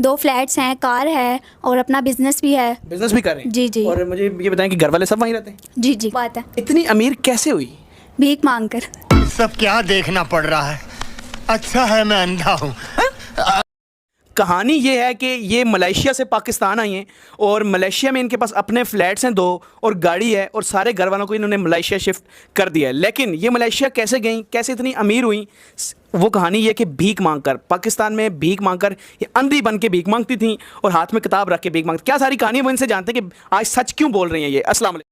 2 flats हैं, car है और अपना बिजनेस भी है। बिजनेस भी कर रहे हैं? जी जी। और मुझे ये बताएं कि घर वाले सब वहीं रहते हैं? जी जी बात है। इतनी अमीर कैसे हुई? भीख मांग कर। सब क्या देखना पड़ रहा है, अच्छा है मैं अंधा हूँ। कहानी ये है कि ये मलेशिया से पाकिस्तान आई हैं और मलेशिया में इनके पास अपने फ्लैट्स हैं 2 और गाड़ी है और सारे घर वालों को इन्होंने मलेशिया शिफ्ट कर दिया है। लेकिन ये मलेशिया कैसे गई, कैसे इतनी अमीर हुई, वो कहानी ये कि भीख मांगकर, पाकिस्तान में भीख मांगकर, ये अंधी बन के भीख मांगती थी और हाथ में किताब रख के भीख मांगती। क्या सारी कहानी वो इनसे जानते हैं कि आज सच क्यों बोल रही हैं ये। अस्सलाम वालेकुम।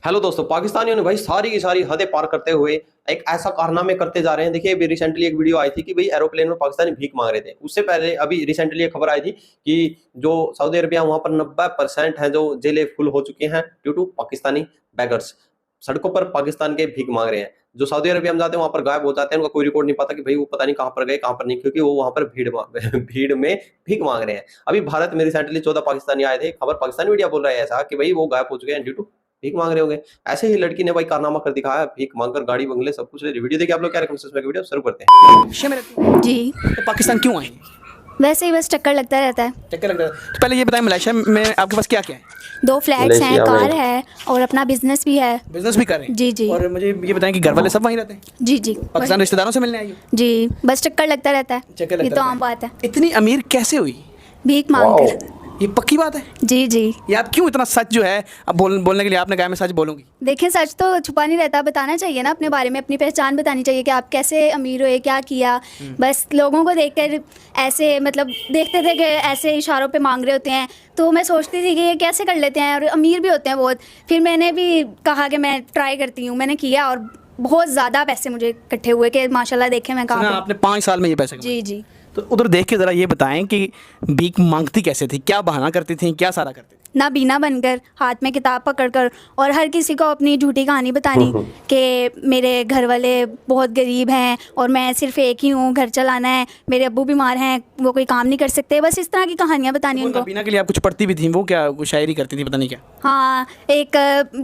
हेलो दोस्तों, पाकिस्तानियों ने भाई सारी की सारी हदें पार करते हुए एक ऐसा कारनामे करते जा रहे हैं। देखिए, अभी रिसेंटली एक वीडियो आई थी कि भाई एरोप्लेन में पाकिस्तानी भीख मांग रहे थे। उससे पहले अभी रिसेंटली एक खबर आई थी कि जो सऊदी अरबिया, वहां पर 90% हैं जो जेलें फुल हो चुकी हैं ड्यू टू पाकिस्तानी बैगर्स। सड़कों पर पाकिस्तान के भीख मांग रहे हैं। जो सऊदी अरबिया में जाते हैं वहां पर गायब हो जाते हैं, उनका कोई रिकॉर्ड नहीं पाता कि भाई वो पता नहीं कहां पर गए कहां पर नहीं, क्योंकि वो वहां पर भीड़ में भीख मांग रहे हैं। अभी भारत में रिसेंटली 14 पाकिस्तानी आए थे। खबर पाकिस्तानी मीडिया बोल रहा है ऐसा कि भाई वो गायब हो चुके हैं ड्यू टू भीख मांग रहे होंगे। ऐसे ही लड़की ने भाई कारनामा कर दिखाया, भीख मांगकर गाड़ी बंगले सब कुछ। वीडियो देखिए आप लोग, क्या रिकमेंड में वीडियो शुरू करते हैं। मलेशिया में रहती हैं? जी। तो पाकिस्तान क्यों आई? वैसे ही बस चक्कर लगता रहता है। चक्कर लग रहा है। तो पहले ये बताएं, मलेशिया में आपके पास क्या क्या है? 2 फ्लैट्स हैं, कार है और अपना बिजनेस भी है। बिजनेस भी कर रहे हैं? जी जी। और मुझे ये बताएं कि घर वाले सब वहीं रहते हैं? जी जी। पाकिस्तान रिश्तेदारों से मिलने आई हो? जी, बस चक्कर लगता रहता है। चक्कर लगता ये तो रहता आम बात है। इतनी अमीर कैसे हुई? भीख मांग कर। ये पक्की बात है? जी जी। ये आप क्यों इतना सच जो है अब बोलने के लिए आपने कहा मैं सच बोलूंगी? देखें, सच तो छुपा नहीं रहता, बताना चाहिए ना अपने बारे में, अपनी पहचान बतानी चाहिए कि आप कैसे अमीर हुए, क्या किया। बस लोगों को देखकर ऐसे मतलब देखते थे कि ऐसे इशारों पे मांग रहे होते हैं, तो मैं सोचती थी कि ये कैसे कर लेते हैं और अमीर भी होते हैं बहुत। फिर मैंने भी कहा कि मैं ट्राई करती हूँ, मैंने किया और बहुत ज़्यादा पैसे मुझे इकट्ठे हुए कि माशाल्लाह देखें मैं कहाँ पे। आपने 5 साल में ये पैसे कमाए? जी जी। तो उधर देख के ज़रा ये बताएं कि भीख मांगती कैसे थी, क्या बहाना करती थी, क्या सारा करती थी? नाबीना बनकर, हाथ में किताब पकड़कर और हर किसी को अपनी झूठी कहानी बतानी कि मेरे घर वाले बहुत गरीब हैं और मैं सिर्फ एक ही हूँ, घर चलाना है, मेरे अब्बू बीमार हैं, वो कोई काम नहीं कर सकते। बस इस तरह की कहानियाँ बतानी उनको। नाबीना के लिए आप कुछ पढ़ती भी थी? वो क्या कुछ शायरी करती थी, पता नहीं क्या? हाँ, एक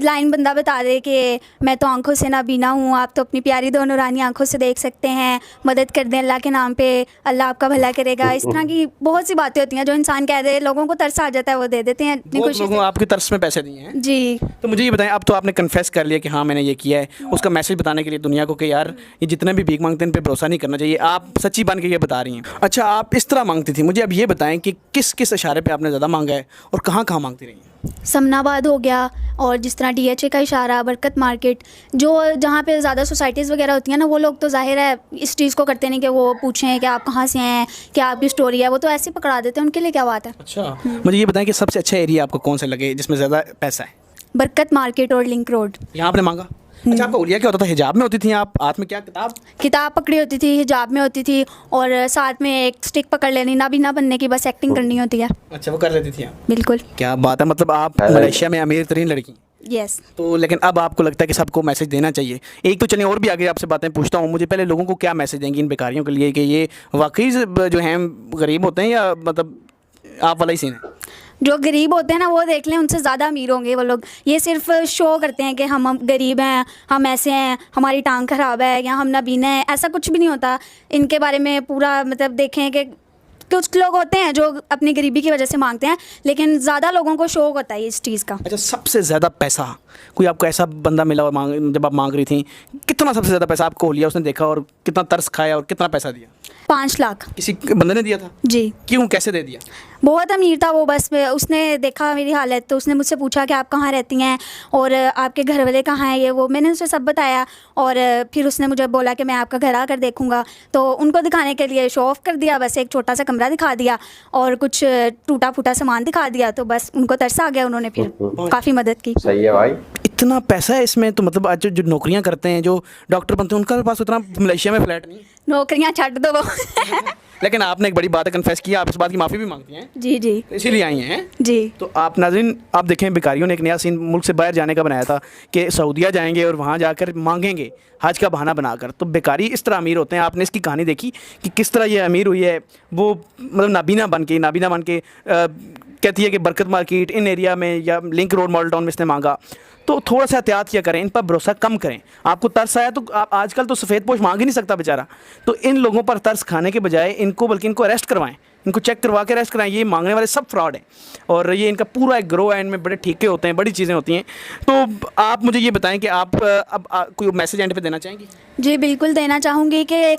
लाइन बंदा बता दे कि मैं तो आंखों से नाबीना हूँ, आप तो अपनी प्यारी दो नूरानी आंखों से देख सकते हैं, मदद कर दें अल्लाह के नाम पे, अल्लाह आपका भला करेगा। इस तरह की बहुत सी बातें होती हैं जो इंसान कह दे, लोगों को तरस आ जाता है, वो दे देते हैं अपनी खुशी से। आपकी तरस में पैसे दिए हैं? जी। तो मुझे ये बताएं, अब तो आपने कन्फेस कर लिया कि हाँ मैंने ये किया है, उसका मैसेज बताने के लिए दुनिया को कि यार ये जितने भी भीख मांगते हैं इन पे भरोसा नहीं करना चाहिए, आप सच्ची बन के ये बता रही हैं। अच्छा, आप इस तरह मांगती थी, मुझे अब ये बताएं कि किस किस इशारे पे आपने ज़्यादा मांगा है और कहाँ कहाँ मांगती रही हैं? समनाबाद हो गया और जिस तरह DHA का इशारा, बरकत मार्केट, जो जहाँ पे ज़्यादा सोसाइटीज़ वगैरह होती हैं ना, वो लोग तो जाहिर है इस चीज़ को करते नहीं कि वो पूछें कि आप कहाँ से हैं, क्या आपकी स्टोरी है, वो तो ऐसे ही पकड़ा देते हैं, उनके लिए क्या बात है। अच्छा, मुझे ये बताएं कि सबसे अच्छा एरिया आपको कौन सा लगे जिसमें ज़्यादा पैसा है? बरकत मार्केट और लिंक रोड। यहाँ आपने मांगा? अच्छा, आपका उलिया क्या होता था? हिजाब में होती थी आप? हाथ में क्या किताब पकड़ी होती थी, हिजाब में होती थी और साथ में एक स्टिक पकड़ लेनी, नाबीना बनने की बस एक्टिंग करनी होती है। अच्छा, वो कर लेती थी आप? बिल्कुल। क्या बात है, मतलब आप मलेशिया में अमीर तरीन लड़की? यस। तो लेकिन अब आपको लगता है कि सबको मैसेज देना चाहिए? एक तो चलिए और भी आगे आपसे बातें पूछता हूँ, मुझे पहले लोगों को क्या मैसेज देंगी इन बेकारियों के लिए कि ये वाकई जो हैं गरीब होते हैं या मतलब आप वाला ही सीन है? जो गरीब होते हैं ना वो देख लें, उनसे ज़्यादा अमीर होंगे वो लोग। ये सिर्फ शो करते हैं कि हम गरीब हैं, हम ऐसे हैं, हमारी टांग ख़राब है या हम नाबीना है, ऐसा कुछ भी नहीं होता। इनके बारे में पूरा मतलब देखें कि कुछ लोग होते हैं जो अपनी गरीबी की वजह से मांगते हैं, लेकिन ज़्यादा लोगों को शौक होता है इस चीज़ का। अच्छा, सबसे ज़्यादा पैसा कोई आपको ऐसा बंदा मिला और जब आप मांग रही थी, कितना सबसे ज़्यादा पैसा आपको लिया उसने, देखा और कितना तरस खाया और कितना पैसा दिया? 5 लाख। किसी बंदे ने दिया था? जी। क्यों, कैसे दे दिया? बहुत अमीर था वो, बस उसने देखा मेरी हालत तो उसने मुझसे पूछा कि आप कहाँ रहती हैं और आपके घर वाले कहाँ हैं, ये वो मैंने उसे सब बताया और फिर उसने मुझे बोला कि मैं आपका घर आकर देखूंगा। तो उनको दिखाने के लिए शो ऑफ कर दिया, बस एक छोटा सा कमरा दिखा दिया और कुछ टूटा फूटा सामान दिखा दिया, तो बस उनको तरस आ गया, उन्होंने फिर काफ़ी मदद की। सही है भाई। इतना पैसा है इसमें, तो मतलब आज जो नौकरियां करते हैं, जो डॉक्टर बनते हैं, उनका पास उतना मलेशिया में फ्लैट नहीं? नौकरियाँ छੱਡ दो। लेकिन आपने एक बड़ी बात कन्फेस किया, आप इस बात की माफ़ी भी मांगती हैं? जी जी। तो इसीलिए आई हैं? जी। तो आप नाज़रीन, आप देखें, बेकारियों ने एक नया सीन मुल्क से बाहर जाने का बनाया था कि सऊदीया जाएंगे और वहाँ जाकर मांगेंगे हज का बहाना बनाकर। तो बेकारी इस तरह अमीर होते हैं। आपने इसकी कहानी देखी कि किस तरह ये अमीर हुई है? वो मतलब नाबीना बन के कहती है कि बरकत मार्केट इन एरिया में या लिंक रोड मॉडल टाउन में इसने मांगा। तो थोड़ा सा एहतियात किया करें, इन पर भरोसा कम करें। आपको तरस आया तो आप आजकल तो सफ़ेद पोश मांग ही नहीं सकता बेचारा, तो इन लोगों पर तरस खाने के बजाय इनको बल्कि इनको अरेस्ट करवाएं, इनको चेक करवा के अरेस्ट कराएं। ये मांगने वाले सब फ्रॉड हैं और ये इनका पूरा एक ग्रो है, इनमें बड़े ठीके होते हैं, बड़ी चीज़ें होती हैं। तो आप मुझे ये बताएं कि आप अब कोई मैसेज एंड पे देना चाहेंगी? जी बिल्कुल देना चाहूँगी कि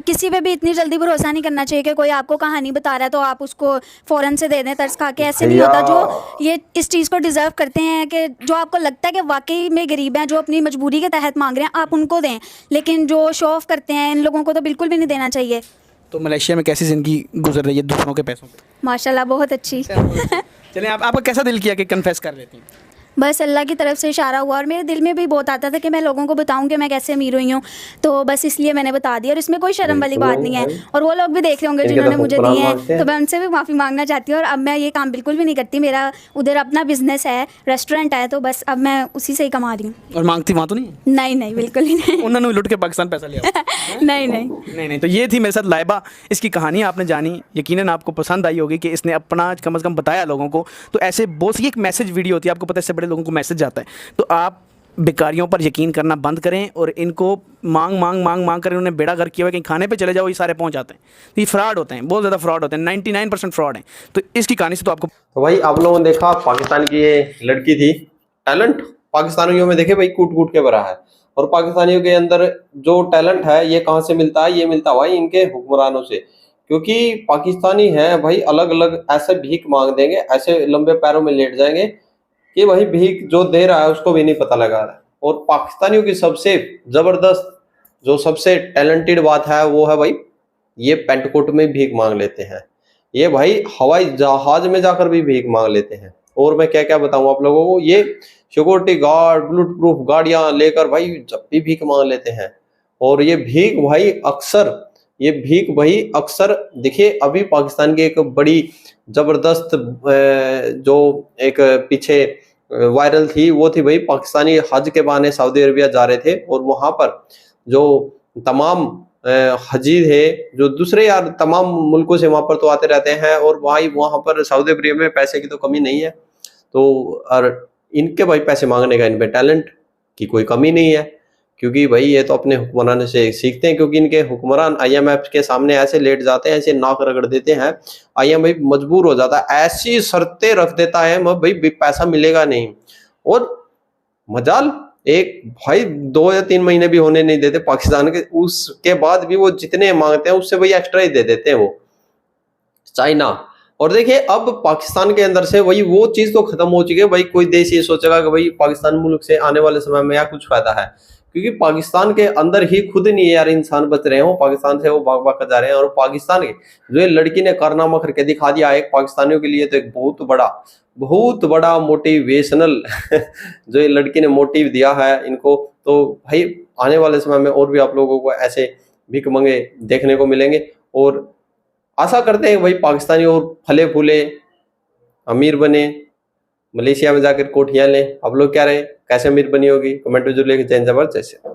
किसी पे भी इतनी जल्दी भरोसा नहीं करना चाहिए कि कोई आपको कहानी बता रहा है तो आप उसको फ़ौरन से दे दें तरस खा के। ऐसे नहीं होता। जो ये इस चीज़ को डिज़र्व करते हैं कि जो आपको लगता है कि वाकई में गरीब हैं, जो अपनी मजबूरी के तहत मांग रहे हैं, आप उनको दें। लेकिन जो शो ऑफ करते हैं, इन लोगों को तो बिल्कुल भी नहीं देना चाहिए। तो मलेशिया में कैसी ज़िंदगी गुजर रही है दूसरों के पैसों पे? माशाल्लाह बहुत अच्छी। चलिए, आपका कैसा दिल किया कि कन्फेस कर लेती हैं? बस अल्लाह की तरफ से इशारा हुआ और मेरे दिल में भी बहुत आता था कि मैं लोगों को बताऊं कि मैं कैसे अमीर हुई हूँ, तो बस इसलिए मैंने बता दिया। और इसमें कोई शर्म वाली बात नहीं है। और वो लोग भी देख रहे होंगे जिन्होंने मुझे दिए हैं, तो मैं उनसे भी माफ़ी मांगना चाहती हूँ। और अब मैं ये काम बिल्कुल भी नहीं करती। मेरा उधर अपना बिजनेस है, रेस्टोरेंट है, तो बस अब मैं उसी से ही कमा रही हूँ। और मांगती वहाँ तो नहीं? नहीं नहीं, बिल्कुल ही नहीं। उन्होंने लुट के पाकिस्तान पैसा लिया? नहीं नहीं नहीं। तो ये थी मेरे साथ लाइबा, इसकी कहानी आपने जानी, यकीनन आपको पसंद आई होगी कि इसने अपना कम से कम बताया लोगों को। तो ऐसे बहुत सी एक मैसेज वीडियो होती है, आपको पता है, इससे बड़े लोगों को मैसेज जाता है। तो आप बेकारियों पर यकीन करना बंद करें और इनको मांग कर उन्हें बेड़ा गर्क किया हुआ, कहीं खाने पे चले जाओ, ये सारे पहुंच जाते हैं। तो ये फ्रॉड होते हैं, बहुत ज़्यादा फ्रॉड होते हैं, 99% फ्रॉड हैं। तो इसकी कहानी से तो आपको तो भाई आप लोगों ने देखा पाकिस्तान की ये लड़की थी, टैलेंट पाकिस्तानियों में देखे भाई कूट कूट के भरा है। और पाकिस्तानियों के अंदर जो टैलेंट है ये कहाँ से मिलता है? ये मिलता है भाई इनके हुक्मरानों से। क्योंकि पाकिस्तानी है भाई अलग अलग ऐसे भीख मांग देंगे, ऐसे लंबे पैरों में लेट जाएंगे कि भाई भीख जो दे रहा है उसको भी नहीं पता लगा रहा है। और पाकिस्तानियों की सबसे जबरदस्त जो सबसे टैलेंटेड बात है वो है भाई ये पेंट कोट में भीख मांग लेते हैं। ये भाई हवाई जहाज में जाकर भी भीख मांग लेते हैं। और मैं क्या क्या बताऊं आप लोगों को, ये सिक्योरिटी गार्ड बुलेट प्रूफ गाड़ियां लेकर भाई जब भी भीख मांग लेते हैं। और ये भीख भाई अक्सर देखिए, अभी पाकिस्तान की एक बड़ी जबरदस्त जो एक पीछे वायरल थी वो थी भाई पाकिस्तानी हज के बहाने सऊदी अरबिया जा रहे थे और वहां पर जो तमाम हजी थे जो दूसरे यार तमाम मुल्कों से वहां पर तो आते रहते हैं और भाई वहां पर सऊदी अरबिया में पैसे की तो कमी नहीं है। तो और इनके भाई पैसे मांगने का इनपे टैलेंट की कोई कमी नहीं है, क्योंकि भाई ये तो अपने हुक्मरान से सीखते हैं। क्योंकि इनके हुक्मरान IMF के सामने ऐसे लेट जाते हैं, ऐसे नाक रगड़ देते हैं, IMF मजबूर हो जाता है, ऐसी शर्तें रख देता है भाई पैसा मिलेगा नहीं। और मजाल एक भाई 2 या 3 महीने भी होने नहीं देते पाकिस्तान के, उसके बाद भी वो जितने मांगते हैं उससे भाई एक्स्ट्रा ही दे देते हैं वो चाइना। और देखिए अब पाकिस्तान के अंदर से वही वो चीज तो खत्म हो चुकी है। भाई कोई देश ये सोचेगा कि भाई पाकिस्तान मुल्क से आने वाले समय में या कुछ फायदा है, क्योंकि पाकिस्तान के अंदर ही खुद नहीं यार इंसान बच रहे हो, पाकिस्तान से वो भाग भाग कर जा रहे हैं। और पाकिस्तान के जो ये लड़की ने कारनामा करके दिखा दिया है, एक पाकिस्तानियों के लिए तो एक बहुत बड़ा मोटिवेशनल जो ये लड़की ने मोटिव दिया है इनको। तो भाई आने वाले समय में और भी आप लोगों को ऐसे भीख मंगे देखने को मिलेंगे। और आशा करते हैं भाई पाकिस्तानी और फले फूले अमीर बने, मलेशिया में जाकर कोठियां लें। आप लोग क्या रहे, कैसे अमीर बनी होगी, कमेंट में जरूर लिखें। जय हिंद, जय भारत, जय श्री राम।